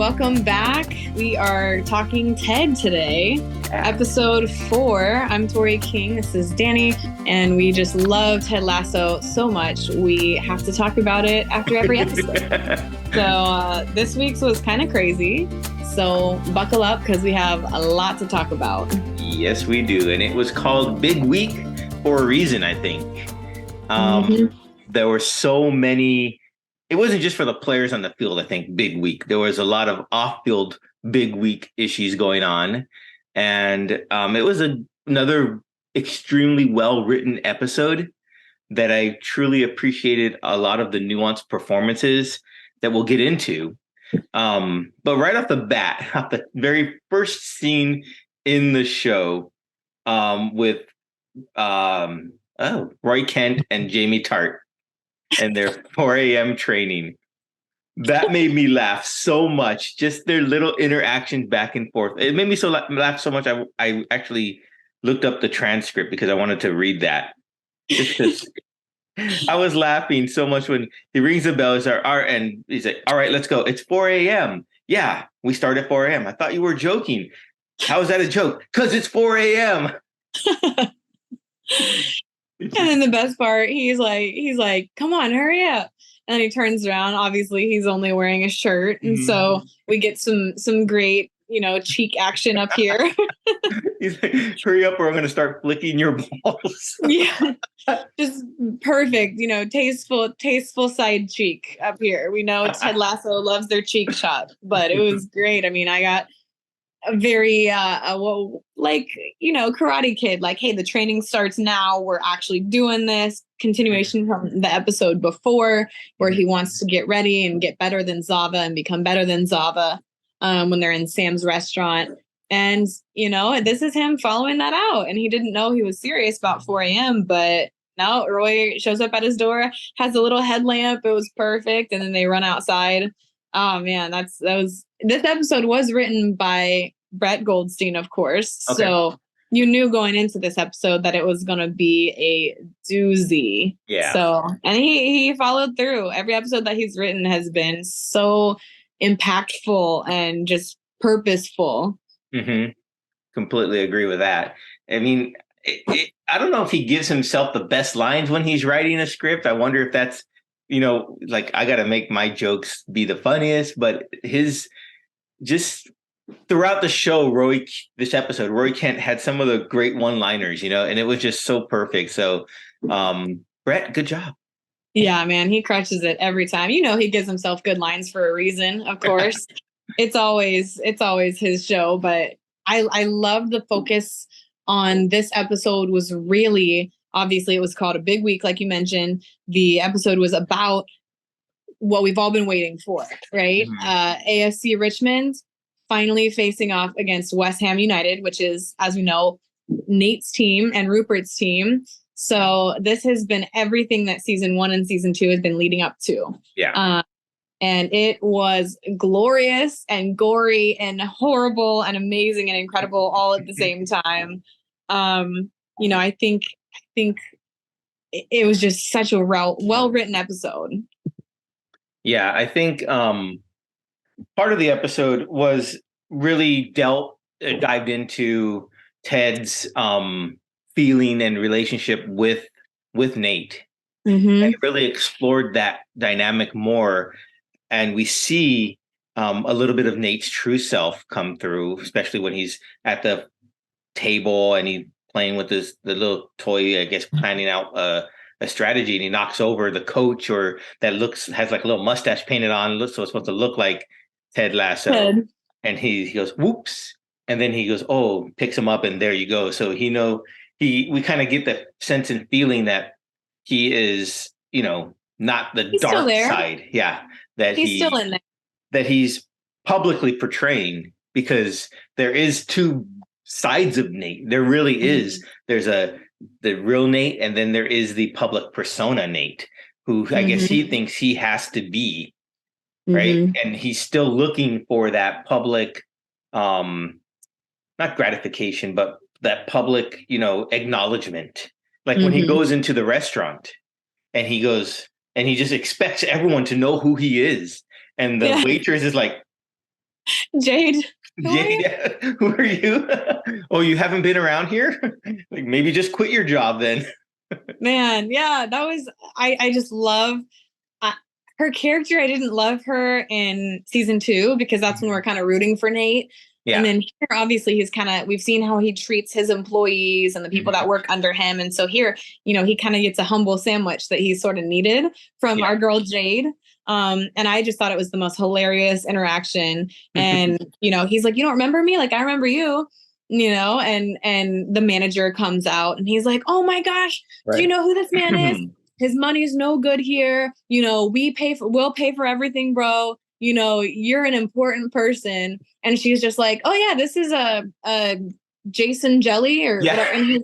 welcome back. We are talking Ted today, episode 4. I'm Tori King. This is Danny, and we just love Ted Lasso so much. We have to talk about it after every episode. So this week's was kind of crazy. So buckle up because we have a lot to talk about. Yes, we do. And it was called Big Week for a reason, I think. There were so many. It wasn't just for the players on the field, I think, big week. There was a lot of off-field big week issues going on. And it was another extremely well-written episode that I truly appreciated a lot of the nuanced performances that we'll get into. But right off the bat, off the very first scene in the show with Roy Kent and Jamie Tart and their 4 a.m. training. That made me laugh so much. Just their little interactions back and forth. It made me laugh so much. I actually looked up the transcript because I wanted to read that. I was laughing so much when he rings the bell. And he's like, all right, let's go. It's 4 a.m. Yeah, we start at 4 a.m. I thought you were joking. How is that a joke? Because it's 4 a.m. And then the best part, he's like, come on, hurry up. And then he turns around. Obviously, he's only wearing a shirt. And so we get some great, cheek action up here. He's like, hurry up or I'm going to start flicking your balls. Yeah, just perfect, tasteful side cheek up here. We know Ted Lasso loves their cheek shot, but it was great. I mean, I got a very Karate Kid, like, hey, the training starts now, we're actually doing this, continuation from the episode before where he wants to get ready and get better than Zava and become better than Zava when they're in Sam's restaurant. And this is him following that out, and he didn't know he was serious about 4 a.m. but now Roy shows up at his door, has a little headlamp. It was perfect. And then they run outside. Oh man, this episode was written by Brett Goldstein, of course. Okay. So you knew going into this episode that it was going to be a doozy. Yeah. So, and he followed through. Every episode that he's written has been so impactful and just purposeful. Mm-hmm. Completely agree with that. I mean, I don't know if he gives himself the best lines when he's writing a script. I wonder if that's, like, I got to make my jokes be the funniest, but his just throughout the show, Roy Kent had some of the great one-liners, and it was just so perfect. So, Brett, good job. Yeah, man, he crushes it every time. He gives himself good lines for a reason, of course. It's always his show, but I love the focus on this episode was really, obviously it was called A Big Week, like you mentioned. The episode was about what we've all been waiting for, right? Mm-hmm. AFC Richmond finally facing off against West Ham United, which is, as we know, Nate's team and Rupert's team. So this has been everything that season 1 and season 2 has been leading up to. Yeah. And it was glorious and gory and horrible and amazing and incredible all at the same time. I think it was just such a well-written episode. Yeah, I think part of the episode was really dived into Ted's feeling and relationship with Nate. Mm-hmm. And really explored that dynamic more. And we see a little bit of Nate's true self come through, especially when he's at the table and he's playing with the little toy, I guess, planning out a strategy, and he knocks over the coach has like a little mustache painted on, so it's supposed to look like Ted Lasso. And he goes, whoops. And then he goes, oh, picks him up, and there you go. So we kind of get the sense and feeling that he is, not the dark side. Yeah. That he's still in there. That he's publicly portraying, because there is two sides of Nate. There really is. There's the real Nate, and then there is the public persona Nate, who I guess he thinks he has to be, right? And he's still looking for that public, not gratification, but that public, acknowledgement. Like when he goes into the restaurant and he just expects everyone to know who he is. And the waitress is like, Jade, who are you? Jade, who are you? Oh, you haven't been around here? Like maybe just quit your job then. Man, yeah, that was I just love uh, her character. I didn't love her in season 2 because that's when we're kind of rooting for Nate. And Yeah. then here, obviously, we've seen how he treats his employees and the people that work under him. And so here, he kind of gets a humble sandwich that he sort of needed from our girl Jade. And I just thought it was the most hilarious interaction. And, he's like, you don't remember me? Like, I remember you. And the manager comes out and he's like, oh my gosh, do you know who this man is? His money's no good here. We'll pay for everything, bro. You're an important person. And she's just like, oh yeah, this is a Jason Jelly or whatever. And he's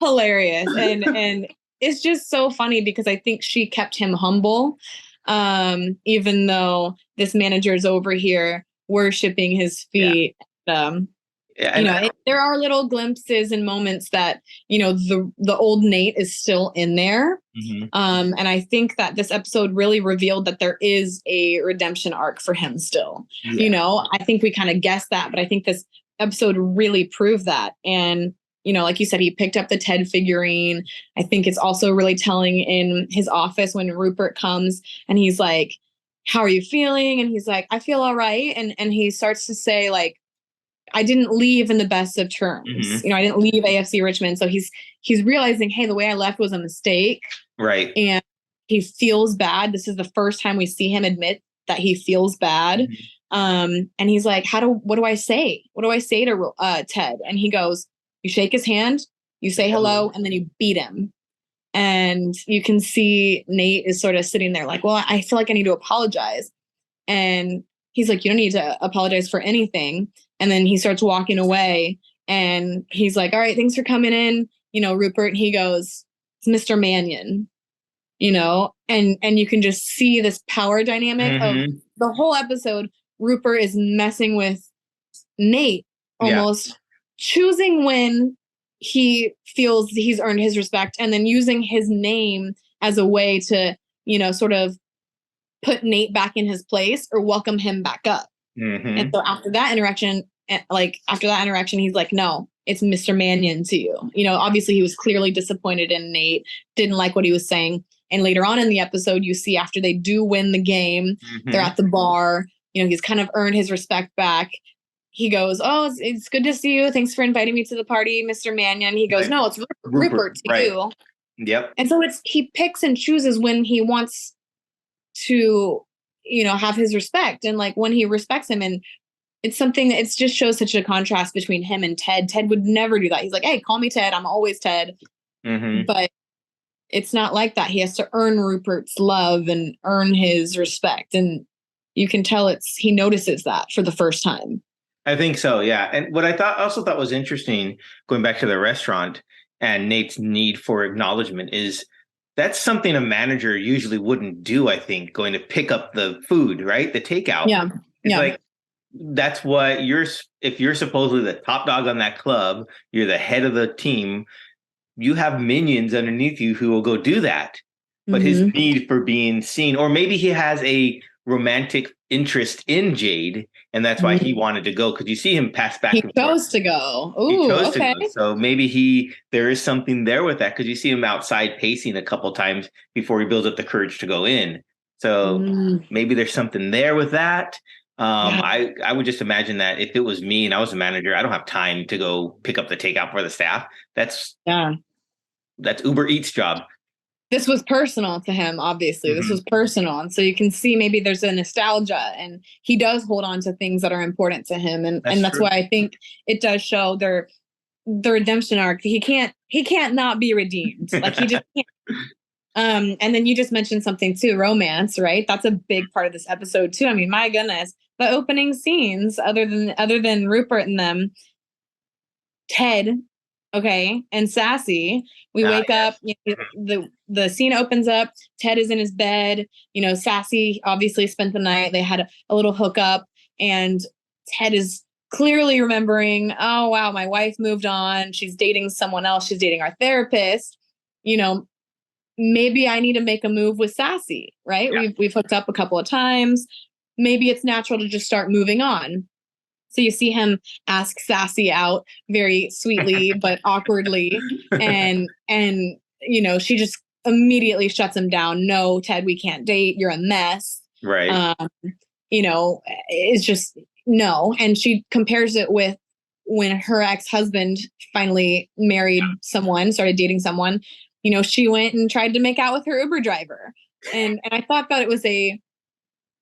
hilarious. And it's just so funny because I think she kept him humble. Even though this manager is over here worshiping his feet. There are little glimpses and moments that, the old Nate is still in there. And I think that this episode really revealed that there is a redemption arc for him still. I think we kind of guessed that, but I think this episode really proved that. And, like you said, he picked up the Ted figurine. I think it's also really telling in his office when Rupert comes and he's like, how are you feeling? And he's like, I feel all right. And he starts to say like, I didn't leave in the best of terms. I didn't leave AFC Richmond. So he's realizing, hey, the way I left was a mistake. Right. And he feels bad. This is the first time we see him admit that he feels bad. And he's like, what do I say? What do I say to Ted? And he goes, you shake his hand, you say hello, and then you beat him. And you can see Nate is sort of sitting there like, well, I feel like I need to apologize. And he's like, you don't need to apologize for anything. And then he starts walking away and he's like, all right, thanks for coming in, Rupert. And he goes, it's Mr. Mannion, and you can just see this power dynamic of the whole episode. Rupert is messing with Nate, almost choosing when he feels he's earned his respect and then using his name as a way to, sort of put Nate back in his place or welcome him back up. And so after that interaction, he's like, no, it's Mr. Mannion to you. Obviously he was clearly disappointed in Nate, didn't like what he was saying. And later on in the episode, you see after they do win the game, they're at the bar, he's kind of earned his respect back. He goes, oh, it's good to see you. Thanks for inviting me to the party, Mr. Mannion. He goes, no, it's Rupert to you. Yep. And so he picks and chooses when he wants to, have his respect and like when he respects him. And it's something that it just shows such a contrast between him and Ted. Ted would never do that. He's like, hey, call me Ted. I'm always Ted. But it's not like that. He has to earn Rupert's love and earn his respect. And you can tell he notices that for the first time. I think so. Yeah. And what I also thought was interesting, going back to the restaurant and Nate's need for acknowledgement, is that's something a manager usually wouldn't do. I think going to pick up the food, right? The takeout. Yeah. It's like, that's what if you're supposedly the top dog on that club, you're the head of the team, you have minions underneath you who will go do that. But his need for being seen, or maybe he has a romantic interest in Jade, and that's why he wanted to go, because you see him pass back and forth. He chose to go. Ooh, okay. To go. So maybe there is something there with that, because you see him outside pacing a couple times before he builds up the courage to go in. So maybe there's something there with that. I would just imagine that if it was me and I was a manager, I don't have time to go pick up the takeout for the staff. That's Uber Eats job. This was personal to him, obviously. This was personal. And so you can see maybe there's a nostalgia and he does hold on to things that are important to him. And that's why I think it does show the redemption arc. He can't not be redeemed. Like he just can't. And then you just mentioned something too, romance, right? That's a big part of this episode too. I mean, my goodness, the opening scenes, other than Rupert and them, Ted, okay, and Sassy, we wake up, the scene opens up, Ted is in his bed, Sassy obviously spent the night, they had a little hookup, and Ted is clearly remembering, oh wow, my wife moved on, she's dating someone else, she's dating our therapist, maybe I need to make a move with Sassy, right? We've hooked up a couple of times. maybe it's natural to just start moving on. So you see him ask Sassy out very sweetly but awkwardly, and she just immediately shuts him down. No, Ted, we can't date. You're a mess. Right. It's just no. And she compares it with when her ex-husband finally married someone, started dating someone. She went and tried to make out with her Uber driver, and I thought that it was a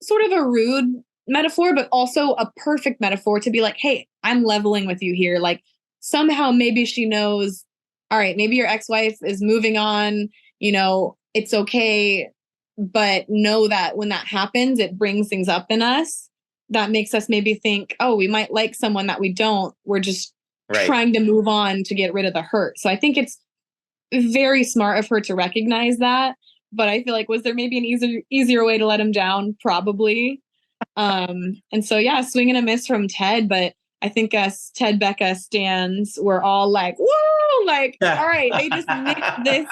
sort of a rude metaphor, but also a perfect metaphor to be like, hey, I'm leveling with you here. Like somehow maybe she knows, all right, maybe your ex-wife is moving on, it's okay. But know that when that happens, it brings things up in us that makes us maybe think, oh, we might like someone that we don't. We're just trying to move on to get rid of the hurt. So I think it's very smart of her to recognize that. But I feel like, was there maybe an easier way to let him down? Probably. And so, yeah, swing and a miss from Ted. But I think us Ted Becca stans were all like, whoa, like, all right, they just nixed this.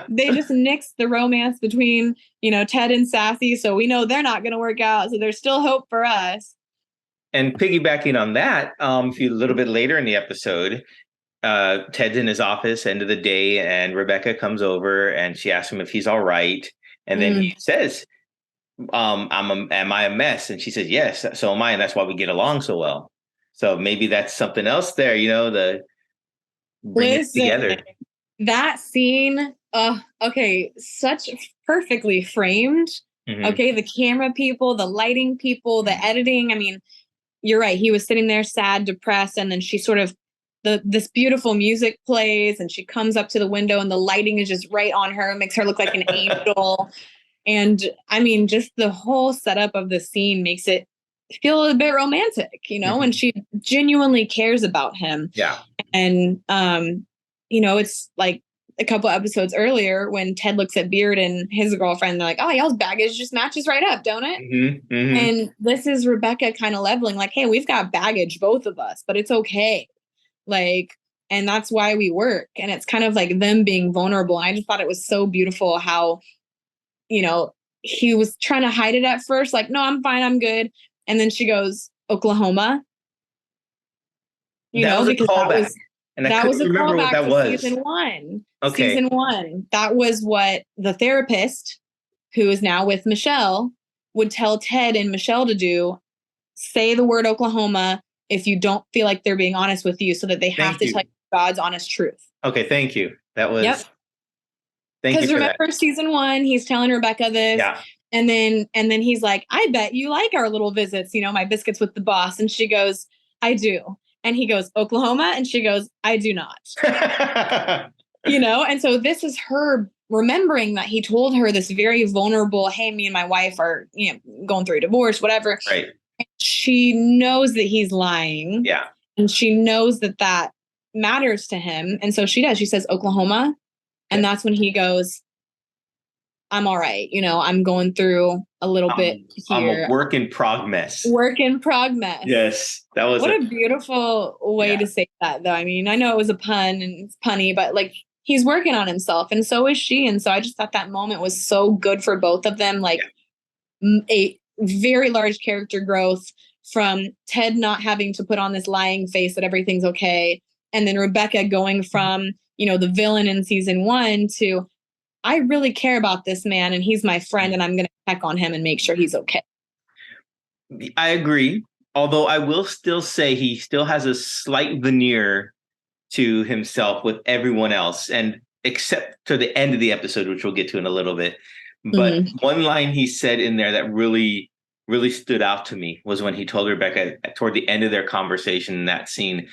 They just nixed the romance between, Ted and Sassy. So we know they're not going to work out. So there's still hope for us. And piggybacking on that, a little bit later in the episode, Ted's in his office, end of the day, and Rebecca comes over and she asks him if he's all right. And then he says, am I a mess? And she says, yes, so am I. And that's why we get along so well. So maybe that's something else there, the bring it together. That scene, okay, such perfectly framed. Mm-hmm. Okay, the camera people, the lighting people, the editing. I mean, you're right. He was sitting there sad, depressed, and then she sort of this beautiful music plays and she comes up to the window and the lighting is just right on her, makes her look like an angel. And I mean, just the whole setup of the scene makes it feel a bit romantic, mm-hmm. and she genuinely cares about him. Yeah. And, it's like a couple episodes earlier when Ted looks at Beard and his girlfriend, they're like, oh, y'all's baggage just matches right up, don't it? Mm-hmm. Mm-hmm. And this is Rebecca kind of leveling like, hey, we've got baggage, both of us, but it's okay. Like, and that's why we work. And it's kind of like them being vulnerable. And I just thought it was so beautiful how, he was trying to hide it at first. Like, no, I'm fine. I'm good. And then she goes, Oklahoma. That was a callback. That was a callback to season 1. Okay. Season 1. That was what the therapist, who is now with Michelle, would tell Ted and Michelle to do. Say the word Oklahoma if you don't feel like they're being honest with you, so that they have to tell you God's honest truth. Okay, thank you. That was... Yep. Because remember season 1, he's telling Rebecca this. Yeah. And then he's like, I bet you like our little visits, my biscuits with the boss. And she goes, I do. And he goes, Oklahoma? And she goes, I do not. And so this is her remembering that he told her this very vulnerable, hey, me and my wife are, going through a divorce, whatever. Right. She knows that he's lying. Yeah. And she knows that matters to him. And so she does. She says, Oklahoma. And that's when he goes, I'm all right. I'm going through a little bit here. I'm a work in progress. Work in progress. Yes. That was what a beautiful way to say that, though. I mean, I know it was a pun and it's punny, but like he's working on himself and so is she. And so I just thought that moment was so good for both of them. Like a very large character growth from Ted not having to put on this lying face that everything's okay. And then Rebecca going from, the villain in season 1 to, I really care about this man and he's my friend and I'm going to check on him and make sure he's okay. I agree. Although I will still say he still has a slight veneer to himself with everyone else, and except to the end of the episode, which we'll get to in a little bit. But one line he said in there that really, really stood out to me was when he told Rebecca toward the end of their conversation in that scene,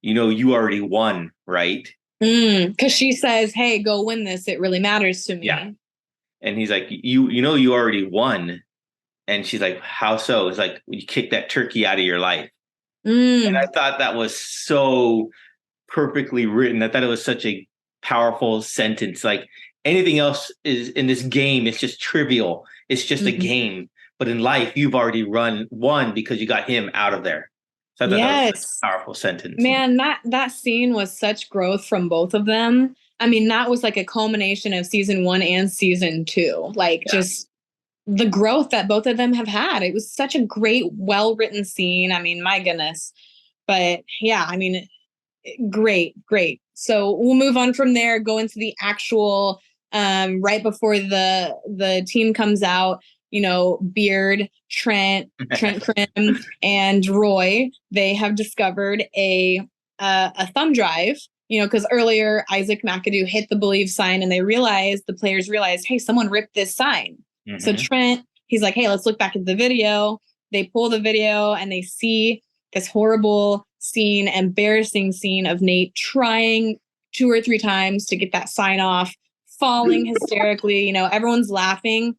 you already won, right? Because she says, hey, go win this. It really matters to me. Yeah. And he's like, you already won. And she's like, how so? It's like, you kicked that turkey out of your life. And I thought that was so perfectly written. I thought it was such a powerful sentence. Like anything else is in this game, it's just trivial. It's just a game. But in life, you've already won because you got him out of there. So I thought that was a powerful sentence. Man, that scene was such growth from both of them. I mean, that was like a culmination of season 1 and season 2. Like just the growth that both of them have had. It was such a great, well-written scene. I mean, my goodness. But yeah, I mean, great, great. So we'll move on from there, go into the actual right before the team comes out, Beard, Trent Krim, and Roy, they have discovered a thumb drive, because earlier Isaac McAdoo hit the believe sign and the players realized, hey, someone ripped this sign. Mm-hmm. So Trent, he's like, hey, let's look back at the video. They pull the video and they see this horrible scene, embarrassing scene of Nate trying 2 or 3 times to get that sign off, falling hysterically. Everyone's laughing,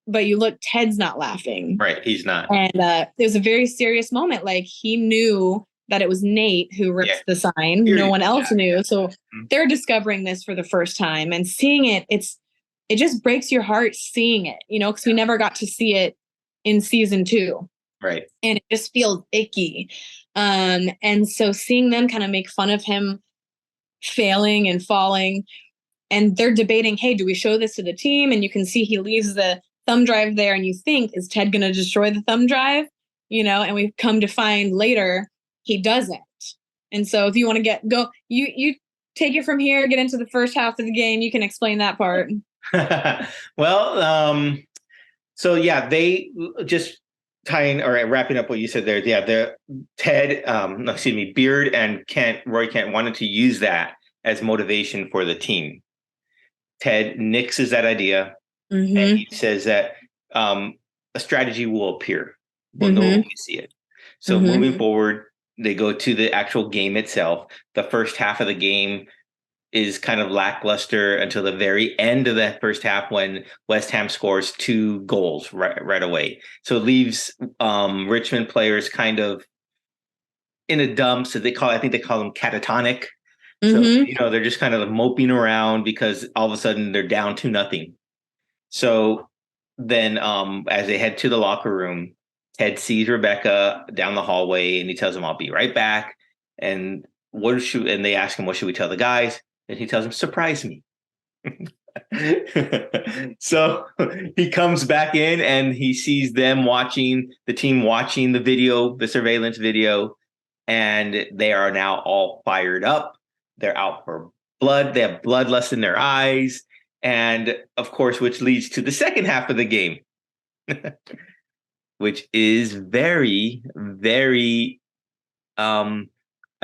but you look, Ted's not laughing. Right, he's not. And it was a very serious moment. Like, he knew that it was Nate who ripped the sign. No one else knew. So they're discovering this for the first time and seeing it. It just breaks your heart seeing it, because we never got to see it in season 2. Right. And it just feels icky. And so seeing them kind of make fun of him failing and falling, and they're debating, hey, do we show this to the team? And you can see he leaves the thumb drive there, and you think, is Ted going to destroy the thumb drive? And we've come to find later he doesn't. And so if you want to go, you take it from here, get into the first half of the game. You can explain that part. Well, so yeah, they just tying or wrapping up what you said there. Yeah, Beard and Roy Kent wanted to use that as motivation for the team. Ted nixes that idea, and he says that a strategy will appear. We'll know when we see it. So moving forward, they go to the actual game itself. The first half of the game is kind of lackluster until the very end of that first half, when West Ham scores 2 goals right away. So it leaves Richmond players kind of in a dump. So I think they call them catatonic. So, they're just kind of moping around because all of a sudden they're down 2-0. So then as they head to the locker room, Ted sees Rebecca down the hallway and he tells him, I'll be right back. And they ask him, what should we tell the guys? And he tells them, surprise me. So he comes back in and he sees the team watching the surveillance video, and they are now all fired up. They're out for blood. They have bloodlust in their eyes. And of course, which leads to the second half of the game, which is very, very, I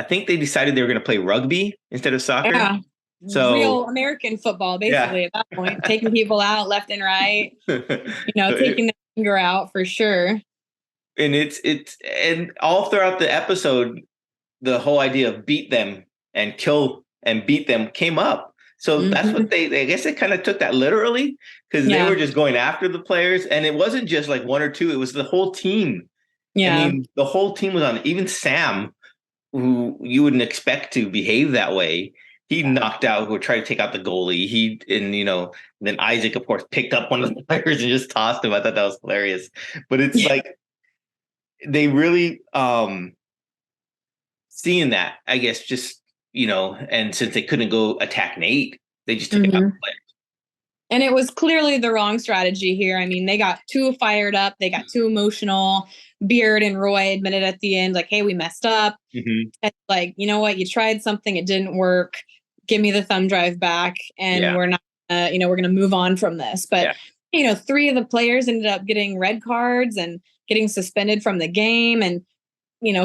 think they decided they were going to play rugby instead of soccer. Yeah. So real American football, basically, at that point, taking people out left and right, taking the finger out for sure. And and all throughout the episode, the whole idea of beat them and kill and beat them came up. So that's what I guess they kind of took that literally, because they were just going after the players, and it wasn't just like 1 or 2, it was the whole team. Yeah. I mean, the whole team was on, even Sam, who you wouldn't expect to behave that way. He knocked out, or tried to take out the goalie. Then Isaac, of course, picked up one of the players and just tossed him. I thought that was hilarious. But it's like, they really, seeing that, I guess, just, and since they couldn't go attack Nate, they just took it out the players. And it was clearly the wrong strategy here. I mean, they got too fired up. They got too emotional. Beard and Roy admitted at the end, like, hey, we messed up. It's like, you know what? You tried something. It didn't work. Give me the thumb drive back. And we're not, we're going to move on from this. But, 3 of the players ended up getting red cards and getting suspended from the game. And,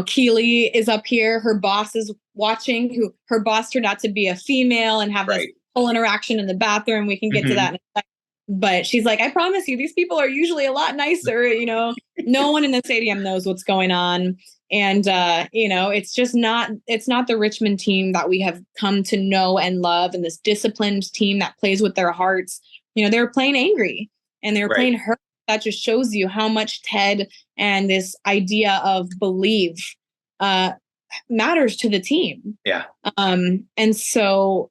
Keely is up here. Her boss is watching, her boss turned out to be a female and have this whole interaction in the bathroom. We can get to that in a second. But she's like, I promise you, these people are usually a lot nicer. No one in the stadium knows what's going on. And, it's not the Richmond team that we have come to know and love, and this disciplined team that plays with their hearts. They were playing angry and they were playing hurt. That just shows you how much Ted and this idea of believe matters to the team. Yeah. And so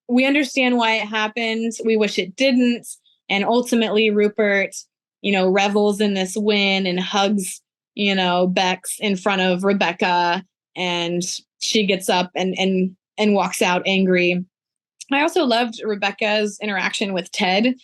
we understand why it happened. We wish it didn't. And ultimately, Rupert, revels in this win and hugs, Bex in front of Rebecca, and she gets up and walks out angry. I also loved Rebecca's interaction with Ted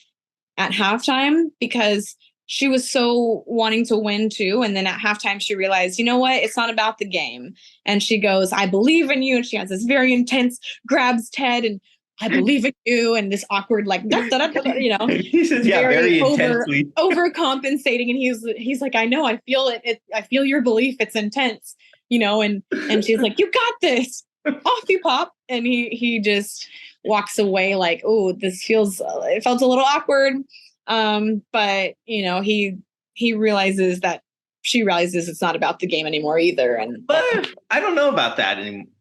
at halftime, because she was so wanting to win too. And then at halftime, she realized, you know what? It's not about the game. And she goes, I believe in you. And she has this very intense, grabs Ted and I believe in you. And this awkward, like, da, da, da, da, you know, He says, yeah, very intensely. Overcompensating. And he's like, I know, I feel it. I feel your belief. It's intense, you know, and she's like, you got this. Off you pop. And he just walks away like, oh, it felt a little awkward. But you know, he realizes that she realizes it's not about the game anymore either. But I don't know about that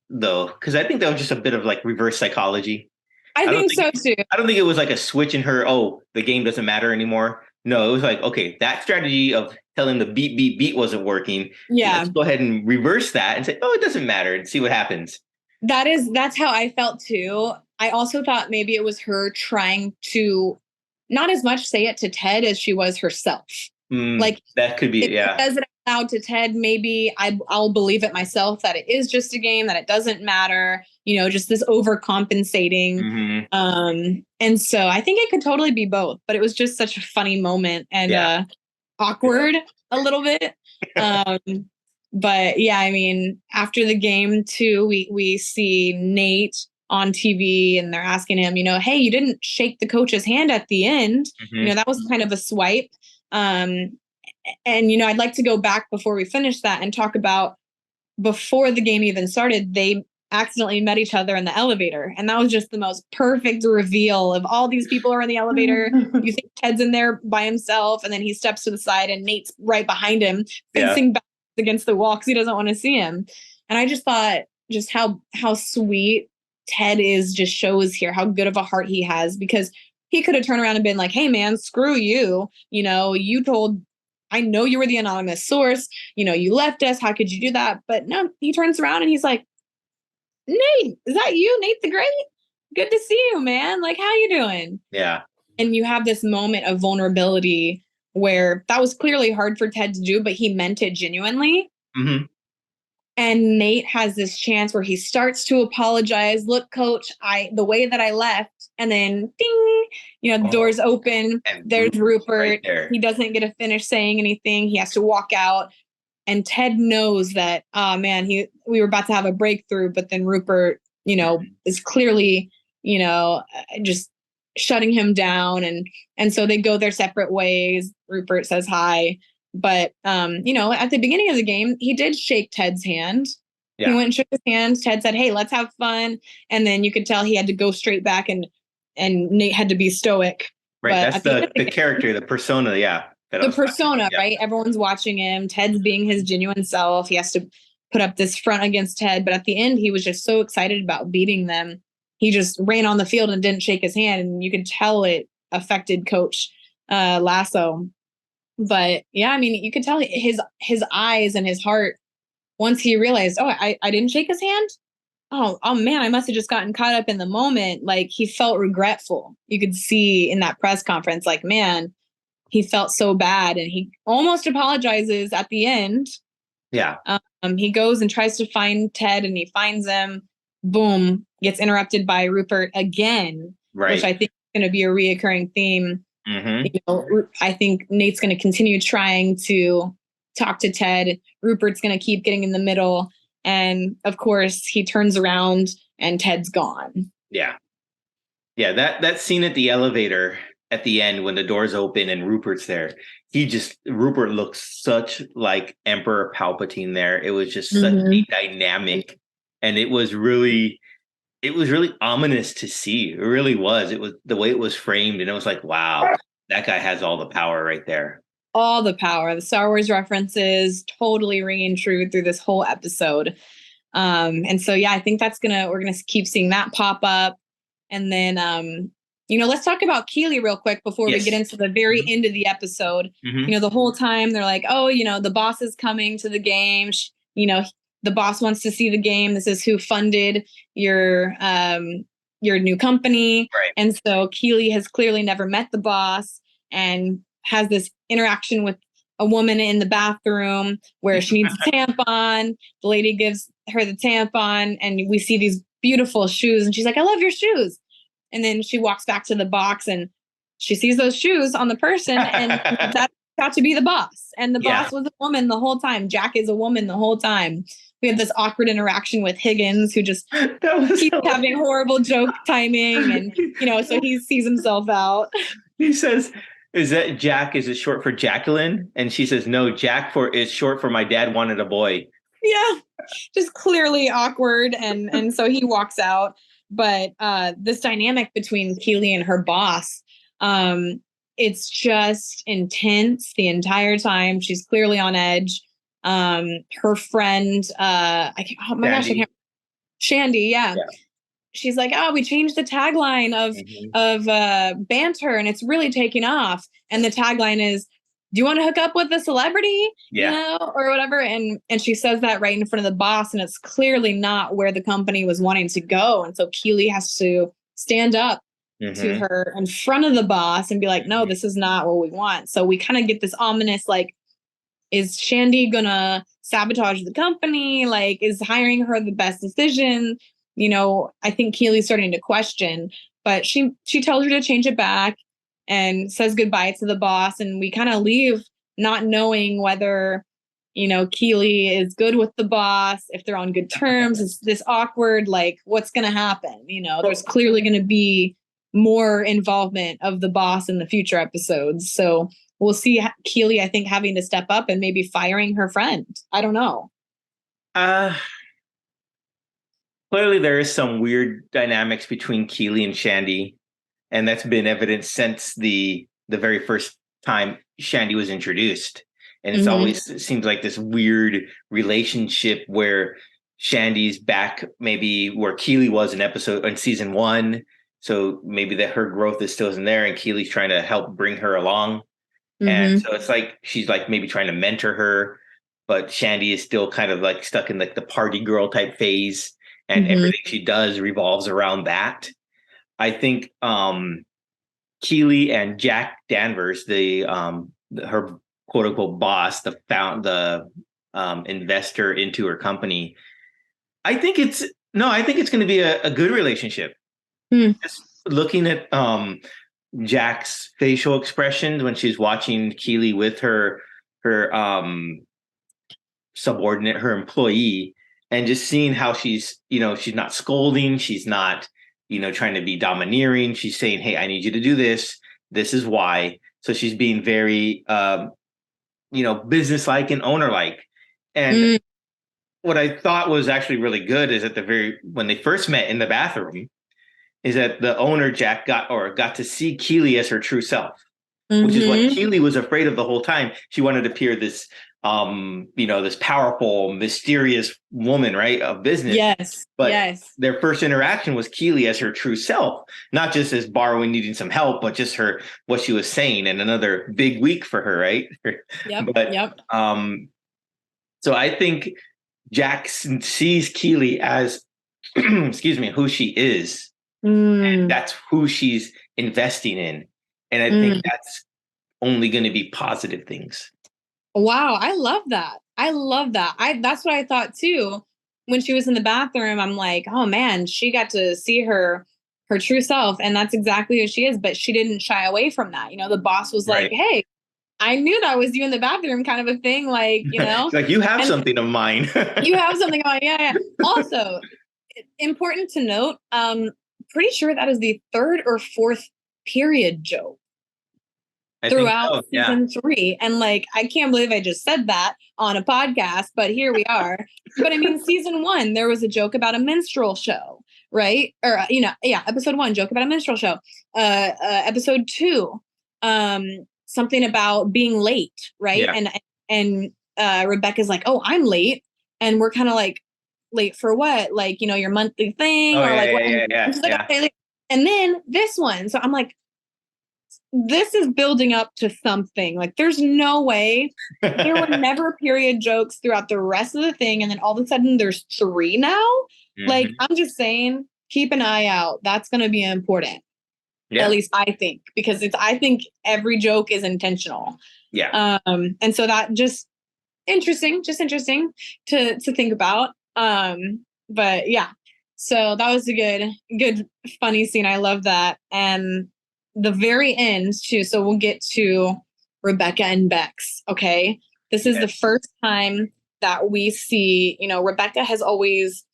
though, because I think that was just a bit of like reverse psychology. I think so too. I don't think it was like a switch in her. Oh, the game doesn't matter anymore. No, it was like, okay, that strategy of telling the beat wasn't working. Yeah. Let's go ahead and reverse that and say, oh, it doesn't matter, and see what happens. That's how I felt too. I also thought maybe it was her trying to not as much say it to Ted as she was herself. Like that could be, yeah. Says it out loud to Ted, maybe I'll believe it myself that it is just a game, that it doesn't matter, you know, just this overcompensating. And so I think it could totally be both, but it was just such a funny moment and awkward a little bit. But yeah, I mean, after the game too, we see Nate on TV and they're asking him, you know, hey, you didn't shake the coach's hand at the end. You know, that was kind of a swipe. And, you know, I'd like to go back before we finish that and talk about before the game even started, they accidentally met each other in the elevator. And that was just the most perfect reveal of all these people are in the elevator. You think Ted's in there by himself, and then he steps to the side and Nate's right behind him, facing back against the wall because he doesn't want to see him. And I just thought just how sweet Ted is, just shows here how good of a heart he has, because he could have turned around and been like, hey man, screw you. You know, I know you were the anonymous source. You know, you left us. How could you do that? But no, he turns around and he's like, Nate, is that you? Nate the Great? Good to see you, man. Like, how you doing? Yeah. And you have this moment of vulnerability where that was clearly hard for Ted to do, but he meant it genuinely. And Nate has this chance where he starts to apologize. Look, coach, the way that I left, and then ding, you know, the doors open. There's Rupert. Right, he doesn't get to finish saying anything. He has to walk out. And Ted knows that, oh man, we were about to have a breakthrough, but then Rupert, you know, is clearly, you know, just shutting him down. And so they go their separate ways. Rupert says hi. But, you know, at the beginning of the game, he did shake Ted's hand. Yeah. He went and shook his hand. Ted said, hey, let's have fun. And then you could tell he had to go straight back and Nate had to be stoic. Right. But that's the character, the persona. Yeah. The persona, right? Everyone's watching him. Ted's being his genuine self. He has to put up this front against Ted. But at the end, he was just so excited about beating them. He just ran on the field and didn't shake his hand. And you could tell it affected Coach Lasso. But yeah, I mean, you could tell his eyes and his heart once he realized, oh, I didn't shake his hand. Oh man, I must have just gotten caught up in the moment. Like, he felt regretful. You could see in that press conference, like, man, he felt so bad, and he almost apologizes at the end. Yeah. He goes and tries to find Ted, and he finds him. Boom, gets interrupted by Rupert again, which I think is going to be a reoccurring theme. You know, I think Nate's going to continue trying to talk to Ted. Rupert's going to keep getting in the middle. And of course, he turns around and Ted's gone. Yeah. Yeah. That scene at the elevator at the end when the doors open and Rupert's there, Rupert looks such like Emperor Palpatine there. It was just such a dynamic, and it was really ominous to see. It really was. It was the way it was framed, and it was like, wow, that guy has all the power right there. All the power. The Star Wars references totally ringing true through this whole episode. And so, yeah, I think we're gonna keep seeing that pop up. And then, you know, let's talk about Keeley real quick before we get into the very end of the episode. You know, the whole time they're like, oh, you know, the boss is coming to the game. You know, the boss wants to see the game. This is who funded your new company. Right. And so Keeley has clearly never met the boss and has this interaction with a woman in the bathroom where she needs a tampon. The lady gives her the tampon, and we see these beautiful shoes, and she's like, I love your shoes. And then she walks back to the box and she sees those shoes on the person, and that's got to be the boss, and the Yeah. boss was a woman the whole time. Jack is a woman the whole time. We have this awkward interaction with Higgins, who just That was keeps so having horrible joke timing, and so he sees himself out. He says, "Is that Jack? Is it short for Jacqueline?" And she says, "No, Jack for is short for my dad wanted a boy." Yeah, just clearly awkward, and so he walks out. But this dynamic between Keely and her boss, it's just intense the entire time. She's clearly on edge. Her friend, oh my gosh, I can't. Shandy, yeah. She's like, oh, we changed the tagline of banter, and it's really taking off. And the tagline is, do you want to hook up with a celebrity? Yeah. Or whatever. And she says that right in front of the boss, and it's clearly not where the company was wanting to go. And so Keely has to stand up to her in front of the boss and be like, no, this is not what we want. So we kind of get this ominous, like, is Shandy gonna sabotage the company? Like, is hiring her the best decision? I think Keely's starting to question, but she tells her to change it back and says goodbye to the boss. And we kind of leave not knowing whether, Keely is good with the boss, if they're on good terms. It's this awkward, like, what's going to happen? There's clearly going to be more involvement of the boss in the future episodes. So we'll see Keely, I think, having to step up and maybe firing her friend. I don't know. Clearly, there is some weird dynamics between Keely and Shandy, and that's been evident since the very first time Shandy was introduced. And it's always it seems like this weird relationship where Shandy's back, maybe where Keely was in season 1. So maybe that her growth is still in there, and Keely's trying to help bring her along. And so it's like she's like maybe trying to mentor her, but Shandy is still kind of like stuck in like the party girl type phase. And everything she does revolves around that. I think Keely and Jack Danvers, her quote unquote boss, the investor into her company, I think it's going to be a good relationship. Just looking at Jack's facial expressions when she's watching Keely with her subordinate, her employee. And just seeing how she's not scolding. She's not, trying to be domineering. She's saying, hey, I need you to do this. This is why. So she's being very, businesslike and owner-like. And what I thought was actually really good is when they first met in the bathroom, is that the owner, Jack, got to see Keely as her true self, which is what Keely was afraid of the whole time. She wanted to appear this this powerful, mysterious woman, right, of business. Yes. But their first interaction was Keely as her true self, not just as borrowing, needing some help, but just what she was saying, and another big week for her, right? So I think Jack sees Keely as, excuse me, who she is, and that's who she's investing in, and I think that's only going to be positive things. Wow, I love that. That's what I thought too. When she was in the bathroom, I'm like, oh man, she got to see her true self, and that's exactly who she is. But she didn't shy away from that. The boss was like, hey, I knew that was you in the bathroom, kind of a thing. Like, like you have something of mine. You have something of mine. Yeah. Also, important to note, pretty sure that is the 3rd or 4th period joke throughout season 3. And like, I can't believe I just said that on a podcast, but here we are. But I mean, season 1, there was a joke about a minstrel show, right? Or, episode 1, joke about a minstrel show. Episode 2, something about being late, right? Yeah. And Rebecca's like, oh, I'm late. And we're kind of like, late for what? Like, your monthly thing, or like, what? And then this one. So I'm like, this is building up to something. Like, there's no way there were never period jokes throughout the rest of the thing, and then all of a sudden there's 3 now. Like, I'm just saying, keep an eye out. That's going to be important. At least I think, because I think every joke is intentional. And so that just interesting to think about. But yeah, so that was a good funny scene. I love that. And the very end too. So we'll get to Rebecca and Bex. Okay. This is the first time that we see, Rebecca has always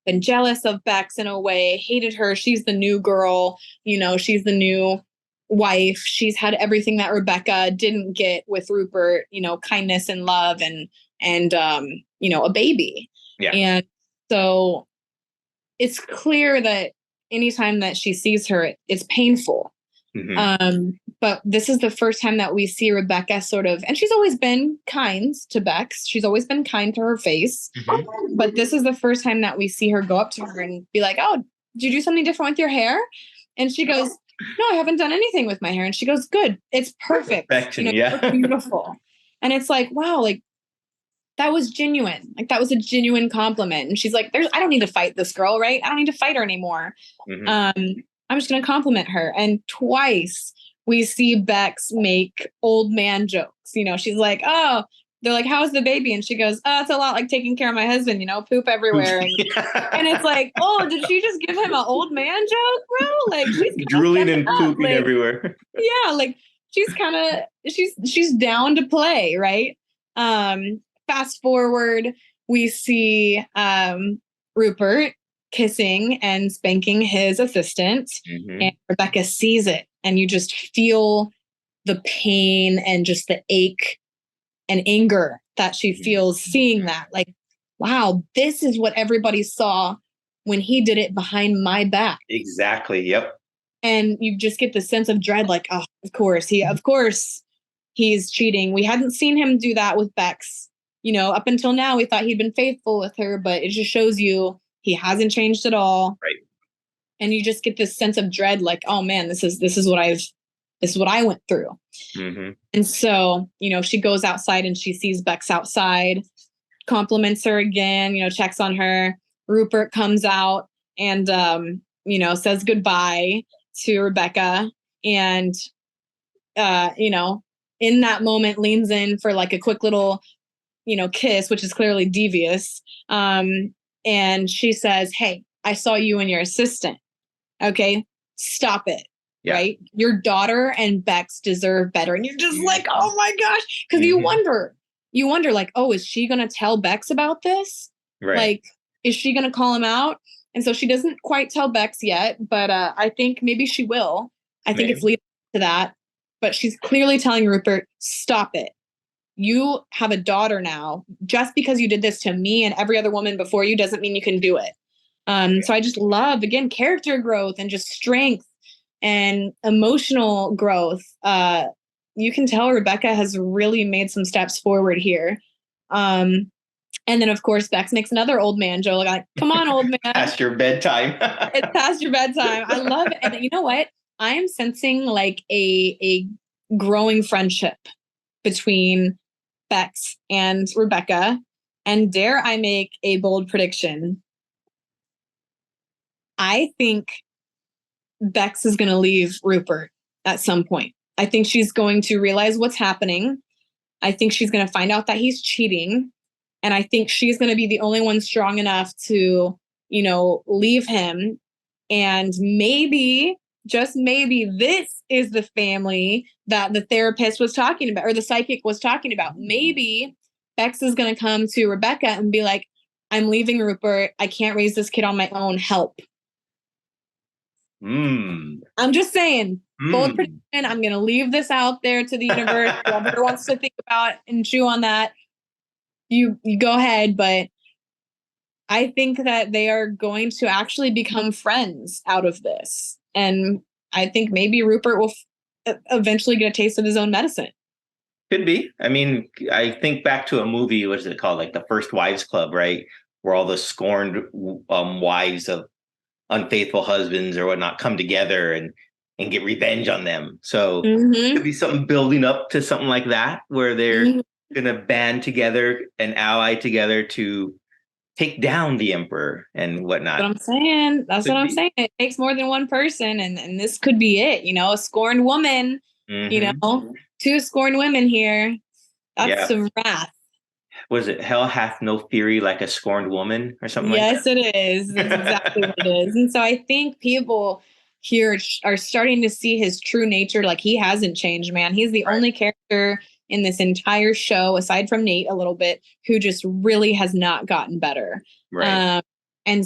been jealous of Bex in a way, hated her. She's the new girl, she's the new wife. She's had everything that Rebecca didn't get with Rupert, kindness and love and a baby. Yeah. And so it's clear that anytime that she sees her, it's painful. But this is the first time that we see Rebecca sort of, and she's always been kind to Bex. She's always been kind to her face. But this is the first time that we see her go up to her and be like, oh, did you do something different with your hair? And she goes, no, I haven't done anything with my hair. And she goes, good. It's perfect. Yeah. Beautiful. And it's like, wow, like that was genuine. Like that was a genuine compliment. And she's like, I don't need to fight this girl, right? I don't need to fight her anymore. I'm just going to compliment her. And twice we see Bex make old man jokes. She's like, oh, they're like, how's the baby? And she goes, oh, it's a lot like taking care of my husband, poop everywhere. And it's like, oh, did she just give him an old man joke, bro? Like she's drooling and pooping everywhere. Yeah. Like she's down to play. Right. Fast forward, we see Rupert kissing and spanking his assistant, and Rebecca sees it, and you just feel the pain and just the ache and anger that she feels seeing that. Like, wow, this is what everybody saw when he did it behind my back. Exactly. Yep. And you just get the sense of dread, like, oh, of course he's cheating. We hadn't seen him do that with Bex. Up until now, we thought he'd been faithful with her, but it just shows you he hasn't changed at all. Right. And you just get this sense of dread, like, oh man, this is what I went through. And so, she goes outside and she sees Bex outside, compliments her again, checks on her. Rupert comes out and, says goodbye to Rebecca. And, in that moment leans in for like a quick little, kiss, which is clearly devious. And she says, hey, I saw you and your assistant. Okay, stop it. Yeah. Right? Your daughter and Bex deserve better. And you're just like, oh my gosh. Because you wonder like, oh, is she going to tell Bex about this? Right. Like, is she going to call him out? And so she doesn't quite tell Bex yet, but I think maybe she will. I think it's leading to that. But she's clearly telling Rupert, stop it. You have a daughter now. Just because you did this to me and every other woman before you doesn't mean you can do it. So I just love, again, character growth and just strength and emotional growth. You can tell Rebecca has really made some steps forward here. And then, of course, Bex makes another old man joke. Like, come on, old man. Past your bedtime. It's past your bedtime. I love it. And you know what? I am sensing like a growing friendship between Bex and Rebecca. And dare I make a bold prediction? I think Bex is going to leave Rupert at some point. I think she's going to realize what's happening. I think she's going to find out that he's cheating. And I think she's going to be the only one strong enough to, leave him. And maybe, just maybe, this is the family that the therapist was talking about, or the psychic was talking about. Maybe Bex is going to come to Rebecca and be like, I'm leaving Rupert. I can't raise this kid on my own. Help. I'm just saying, bold prediction. I'm going to leave this out there to the universe. Whoever wants to think about and chew on that, you go ahead. But I think that they are going to actually become friends out of this. And I think maybe Rupert will eventually get a taste of his own medicine. Could be. I mean, I think back to a movie, what is it called? Like The First Wives Club, right? Where all the scorned wives of unfaithful husbands or whatnot come together and get revenge on them. So it could be something building up to something like that, where they're going to band together and ally together to take down the emperor and whatnot. That's what I'm saying. It takes more than one person, and this could be it. A scorned woman, two scorned women here. That's some wrath. Was it hell hath no fury like a scorned woman or something like that? Yes, it is. That's exactly what it is. And so I think people here are starting to see his true nature. Like, he hasn't changed, man. He's the only character in this entire show, aside from Nate a little bit, who just really has not gotten better. Right. And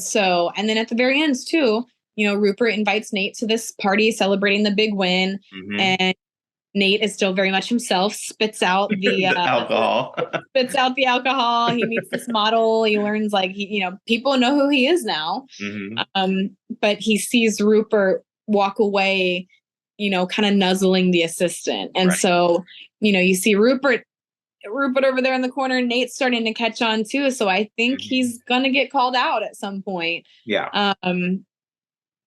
then at the very end too, Rupert invites Nate to this party celebrating the big win. And Nate is still very much himself, spits out the alcohol. Spits out the alcohol. He meets this model. He learns, like, people know who he is now. But he sees Rupert walk away, kind of nuzzling the assistant. And so, you see Rupert over there in the corner. Nate's starting to catch on too. So I think he's going to get called out at some point. Yeah.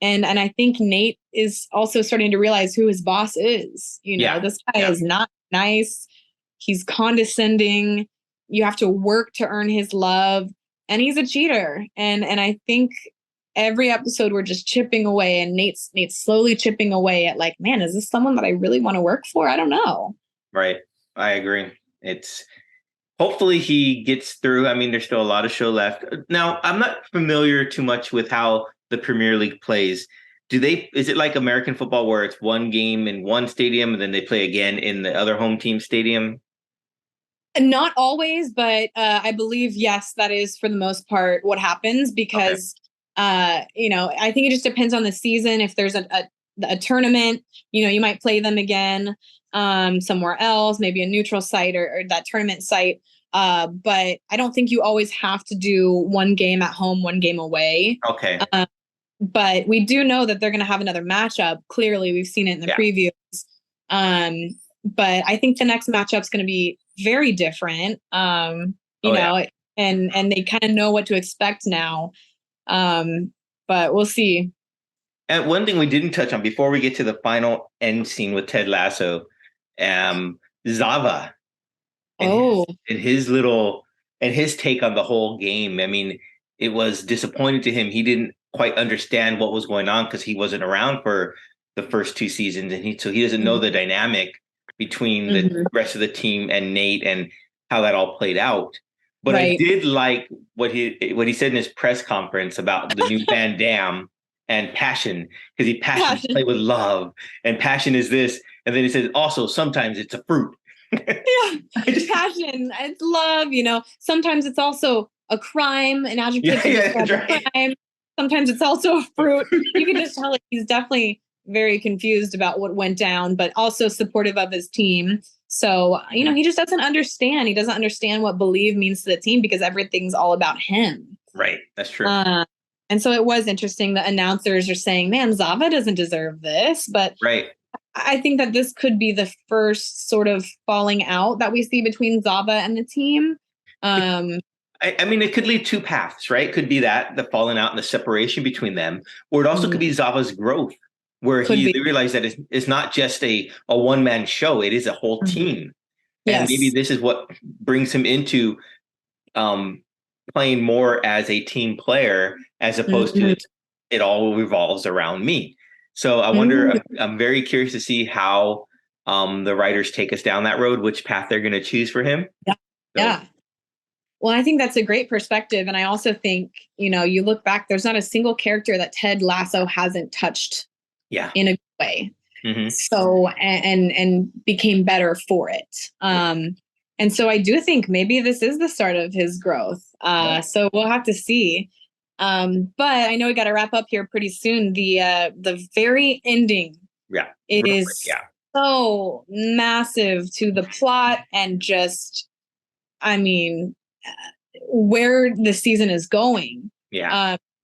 And I think Nate is also starting to realize who his boss is. This guy is not nice. He's condescending. You have to work to earn his love. And he's a cheater. And I think every episode we're just chipping away, and Nate's slowly chipping away at, like, man, is this someone that I really want to work for? I don't know. Right. I agree. It's hopefully he gets through. I mean, there's still a lot of show left. Now, I'm not familiar too much with how the Premier League plays. Is it like American football where it's one game in one stadium and then they play again in the other home team stadium? Not always, but I believe, yes, that is for the most part what happens, because I think it just depends on the season. If there's a tournament, you might play them again somewhere else, maybe a neutral site or that tournament site. But I don't think you always have to do one game at home, one game away. Okay. But we do know that they're going to have another matchup. Clearly, we've seen it in the previews. But I think the next matchup's going to be very different. And they kind of know what to expect now. But we'll see. And one thing we didn't touch on before we get to the final end scene with Ted Lasso, Zava. And his take on the whole game. I mean, it was disappointing to him. He didn't quite understand what was going on because he wasn't around for the first two seasons, and so he doesn't know the dynamic between the rest of the team and Nate and how that all played out. But I did like what he said in his press conference about the new Van Damme and passion, because he play with love, and passion is this, and then he says also sometimes it's a fruit. Passion, it's love. Sometimes it's also a crime, an adjective to describe a crime. Sometimes it's also a fruit. You can just tell, like, he's definitely very confused about what went down, but also supportive of his team. So, he just doesn't understand. He doesn't understand what believe means to the team, because everything's all about him. Right. That's true. And so it was interesting. The announcers are saying, man, Zava doesn't deserve this. But I think that this could be the first sort of falling out that we see between Zava and the team. I mean, it could lead two paths, right? It could be the falling out and the separation between them, or it also could be Zava's growth, where he realized that it's not just a one-man show. It is a whole team. And maybe this is what brings him into playing more as a team player, as opposed to it all revolves around me. So I wonder, I'm very curious to see how the writers take us down that road, which path they're going to choose for him. Yeah. Well, I think that's a great perspective. And I also think, you look back, there's not a single character that Ted Lasso hasn't touched in a good way. So, and became better for it. And so I do think maybe this is the start of his growth. So we'll have to see. But I know we got to wrap up here pretty soon. The very ending is so massive to the plot, and just, I mean, where the season is going.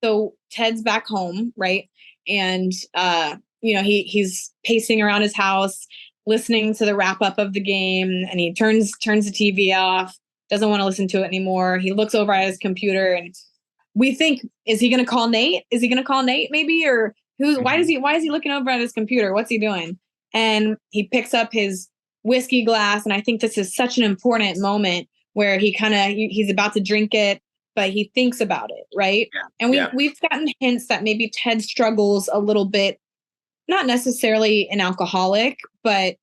So Ted's back home, right? And he's pacing around his house, listening to the wrap up of the game, and he turns the TV off, doesn't want to listen to it anymore. He looks over at his computer, and we think, is he going to call Nate? Is he going to call Nate maybe? Or why is he looking over at his computer? What's he doing? And he picks up his whiskey glass. And I think this is such an important moment where he's about to drink it, but he thinks about it. Right. And we've gotten hints that maybe Ted struggles a little bit, not necessarily an alcoholic, but,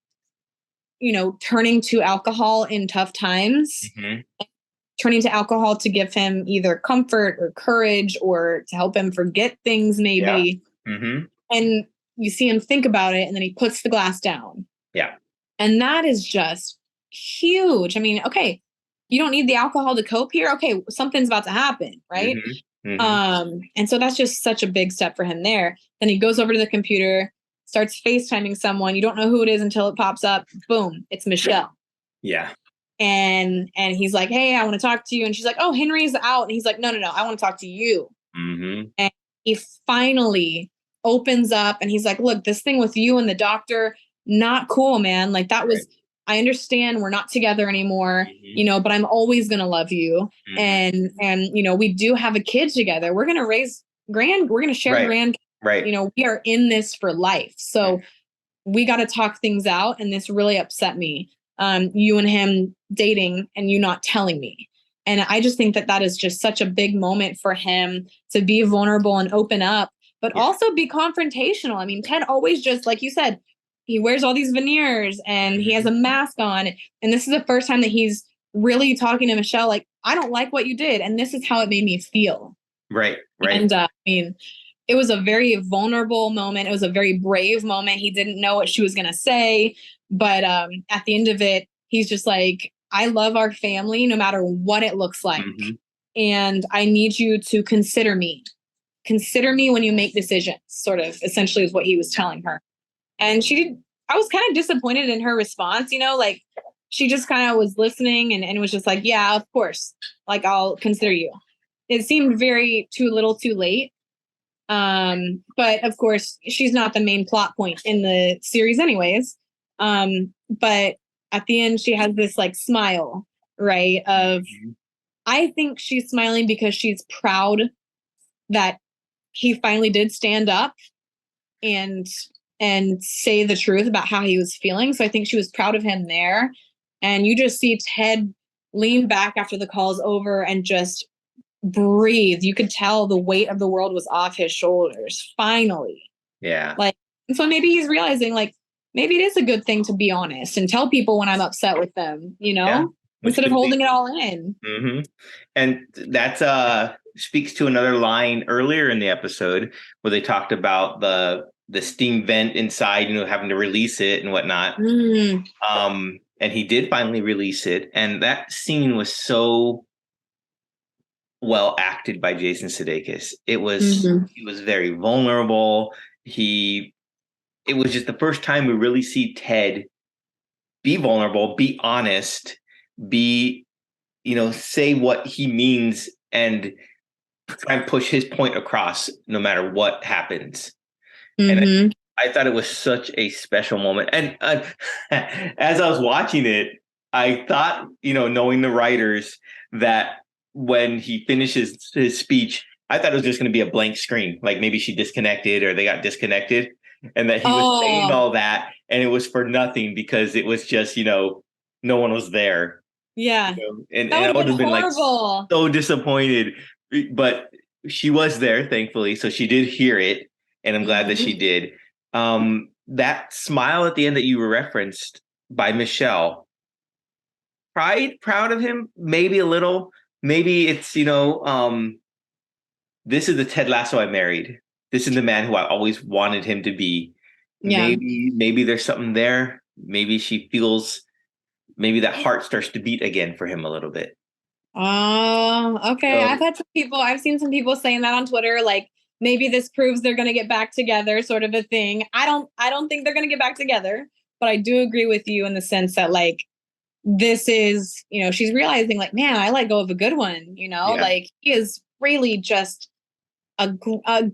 turning to alcohol in tough times. Turning to alcohol to give him either comfort or courage, or to help him forget things maybe. And you see him think about it, and then he puts the glass down. Yeah. And that is just huge. I mean, okay, you don't need the alcohol to cope here. Okay, something's about to happen, right? And so that's just such a big step for him there. Then he goes over to the computer, starts FaceTiming someone. You don't know who it is until it pops up. Boom, it's Michelle. Yeah. And he's like, hey, I want to talk to you. And she's like, oh, Henry's out. And he's like, no, I want to talk to you. And he finally opens up and he's like, look, this thing with you and the doctor, not cool, man. Like that was, I understand we're not together anymore, you know, but I'm always going to love you. And, you know, we do have a kid together. We're going to raise we're going to share grand, you know, we are in this for life. So we got to talk things out. And this really upset me. You and him dating and you not telling me. And I just think that that is just such a big moment for him to be vulnerable and open up, but also be confrontational. I mean, Ted always just, like you said, he wears all these veneers and he has a mask on. And this is the first time that he's really talking to Michelle, like, I don't like what you did. And this is how it made me feel. Right. And I mean, it was a very vulnerable moment. It was a very brave moment. He didn't know what she was going to say. But at the end of it, he's just like, I love our family no matter what it looks like. And I need you to consider me. Consider me when you make decisions, sort of essentially is what he was telling her. And I was kind of disappointed in her response, you know, like she just kind of was listening and was just like, yeah, of course, like I'll consider you. It seemed very too little too late. But of course, she's not the main plot point in the series anyways. But at the end, she has this like smile, right? I think she's smiling because she's proud that he finally did stand up and say the truth about how he was feeling. So I think she was proud of him there. And you just see Ted lean back after the call's over and just breathe. You could tell the weight of the world was off his shoulders. Finally. Yeah. Like, and so maybe he's realizing like, maybe it is a good thing to be honest and tell people when I'm upset with them, you know, instead of holding it all in. And that's speaks to another line earlier in the episode where they talked about the steam vent inside, you know, having to release it and whatnot. And he did finally release it. And that scene was so well acted by Jason Sudeikis. It was he was very vulnerable. It was just the first time we really see Ted be vulnerable, be honest, be, you know, say what he means and try and push his point across no matter what happens. And I thought it was such a special moment. And as I was watching it, I thought, you know, knowing the writers, that when he finishes his speech, I thought it was just going to be a blank screen. Like maybe she disconnected or they got disconnected and that he was saying all that. And it was for nothing because it was just, you know, no one was there. Yeah. You know? And I would have been like so disappointed. But she was there, thankfully. So she did hear it. And I'm glad that she did. That smile at the end that you referenced by Michelle, proud of him, maybe a little. Maybe it's, you know, this is the Ted Lasso I married. This is the man who I always wanted him to be. Yeah. Maybe there's something there. Maybe she feels, maybe that heart starts to beat again for him a little bit. Oh, okay. So, I've seen some people saying that on Twitter, like, maybe this proves they're going to get back together, sort of a thing. I don't think they're going to get back together, but I do agree with you in the sense that like, this is, you know, she's realizing like, man, I let go of a good one, you know, like he is really just a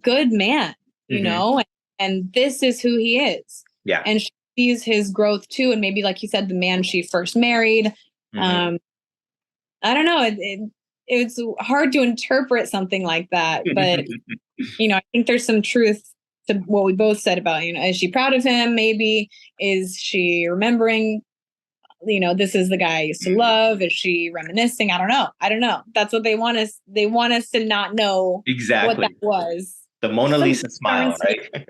good man, you know, and this is who he is. Yeah. And she sees his growth too. And maybe, like you said, the man she first married, I don't know. It's hard to interpret something like that, but you know, I think there's some truth to what we both said about, you know, is she proud of him? Maybe is she remembering, you know, this is the guy I used to love? Is she reminiscing? I don't know. That's what they want us. They want us to not know exactly what that was. The Mona Lisa smile, right?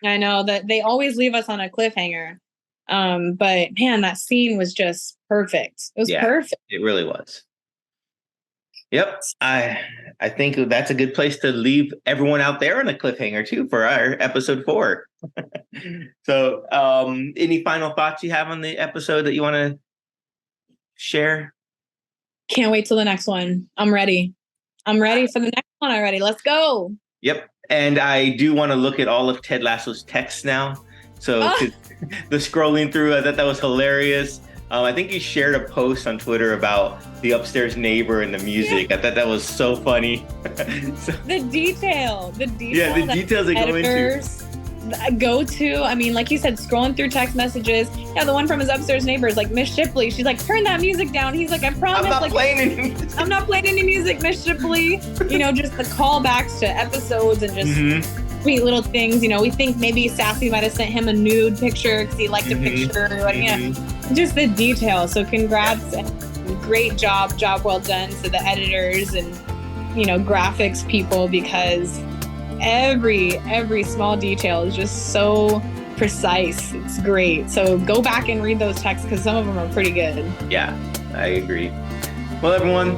I know that they always leave us on a cliffhanger. But man, that scene was just perfect. It was perfect. It really was. Yep. I think that's a good place to leave everyone out there on a cliffhanger too for our episode 4. So, any final thoughts you have on the episode that you want to share? Can't wait till the next one. I'm ready. I'm ready for the next one already. Let's go. Yep. And I do want to look at all of Ted Lasso's texts now. So the scrolling through, I thought that was hilarious. I think he shared a post on Twitter about the upstairs neighbor and the music. Yeah. I thought that was so funny. The detail. Yeah, the details they go into. I mean, like you said, scrolling through text messages. Yeah, the one from his upstairs neighbor is like, Miss Shipley. She's like, turn that music down. He's like, I promise. I'm not playing any music. I'm not playing any music, Miss Shipley. You know, just the callbacks to episodes and just sweet little things. You know, we think maybe Sassy might have sent him a nude picture because he liked a picture. Just the details. So congrats and great job well done to the editors and, you know, graphics people, because every small detail is just so precise. It's great. So go back and read those texts because some of them are pretty good. Yeah, I agree. Well, everyone,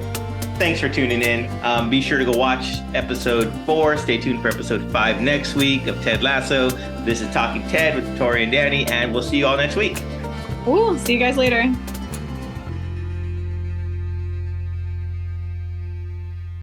thanks for tuning in. Be sure to go watch episode 4. Stay tuned for episode 5 next week of Ted Lasso. This is Talking Ted with Tori and Danny, and we'll see you all next week. Ooh, see you guys later.